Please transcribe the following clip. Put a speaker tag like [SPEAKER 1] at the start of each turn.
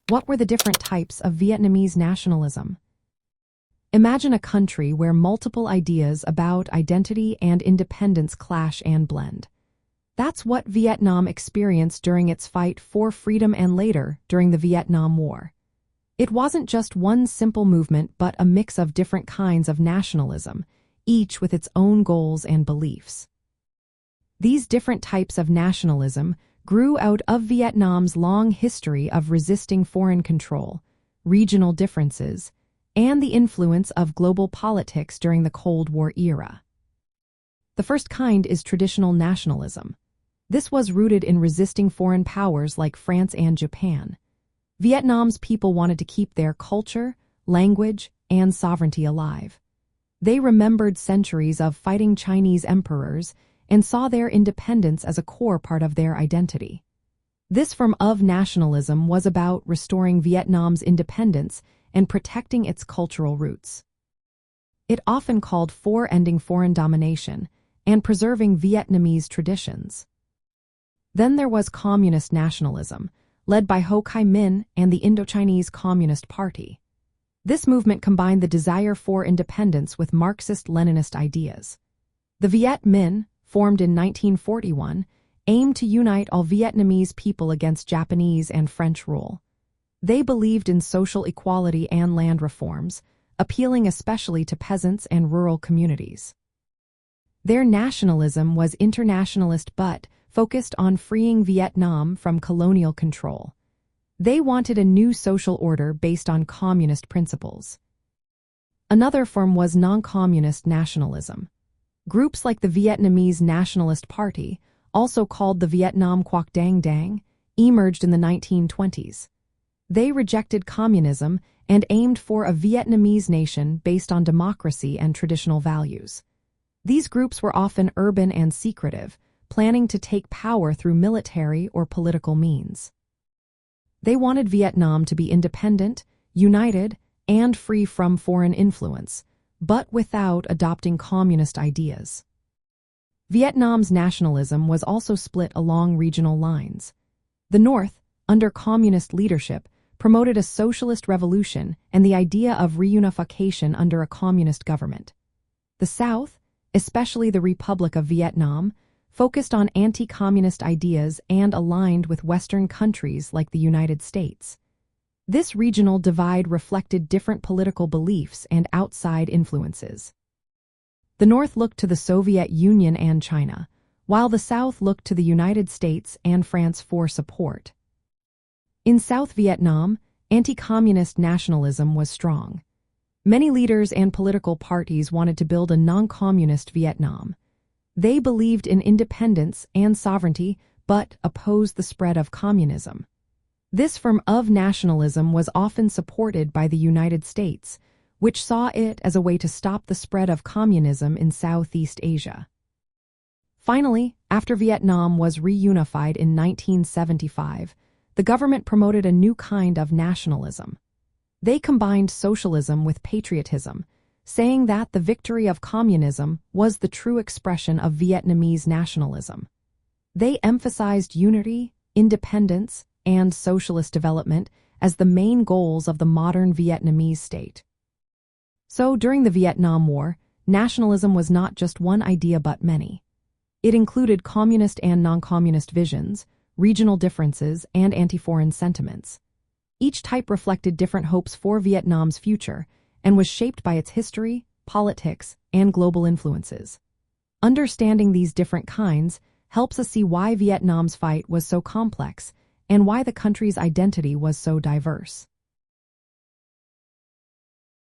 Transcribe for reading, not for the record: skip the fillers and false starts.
[SPEAKER 1] What were the different types of Vietnamese nationalism? Imagine a country where multiple ideas about identity and independence clash and blend. That's what Vietnam experienced during its fight for freedom and later during the Vietnam War. It wasn't just one simple movement but a mix of different kinds of nationalism, each with its own goals and beliefs. These different types of nationalism grew out of Vietnam's long history of resisting foreign control, regional differences, and the influence of global politics during the Cold War era. The first kind is traditional nationalism. This was rooted in resisting foreign powers like France and Japan. Vietnam's people wanted to keep their culture, language, and sovereignty alive. They remembered centuries of fighting Chinese emperors and saw their independence as a core part of their identity. This form of nationalism was about restoring Vietnam's independence and protecting its cultural roots. It often called for ending foreign domination and preserving Vietnamese traditions. Then there was communist nationalism, led by Ho Chi Minh and the Indochinese Communist Party. This movement combined the desire for independence with Marxist-Leninist ideas. The Viet Minh, formed in 1941, aimed to unite all Vietnamese people against Japanese and French rule. They believed in social equality and land reforms, appealing especially to peasants and rural communities. Their nationalism was internationalist but focused on freeing Vietnam from colonial control. They wanted a new social order based on communist principles. Another form was non-communist nationalism. Groups like the Vietnamese Nationalist Party, also called the Vietnam Quoc Dang Dang, emerged in the 1920s. They rejected communism and aimed for a Vietnamese nation based on democracy and traditional values. These groups were often urban and secretive, planning to take power through military or political means. They wanted Vietnam to be independent, united, and free from foreign influence, but without adopting communist ideas. Vietnam's nationalism was also split along regional lines. The North, under communist leadership, promoted a socialist revolution and the idea of reunification under a communist government. The South, especially the Republic of Vietnam, focused on anti-communist ideas and aligned with Western countries like the United States. This regional divide reflected different political beliefs and outside influences. The North looked to the Soviet Union and China, while the South looked to the United States and France for support. In South Vietnam, anti-communist nationalism was strong. Many leaders and political parties wanted to build a non-communist Vietnam. They believed in independence and sovereignty, but opposed the spread of communism. This form of nationalism was often supported by the United States, which saw it as a way to stop the spread of communism in Southeast Asia. Finally, after Vietnam was reunified in 1975, the government promoted a new kind of nationalism. They combined socialism with patriotism, saying that the victory of communism was the true expression of Vietnamese nationalism. They emphasized unity, independence, and socialist development as the main goals of the modern Vietnamese state. So, during the Vietnam War, nationalism was not just one idea but many. It included communist and non-communist visions, regional differences, and anti-foreign sentiments. Each type reflected different hopes for Vietnam's future and was shaped by its history, politics, and global influences. Understanding these different kinds helps us see why Vietnam's fight was so complex and why the country's identity was so diverse.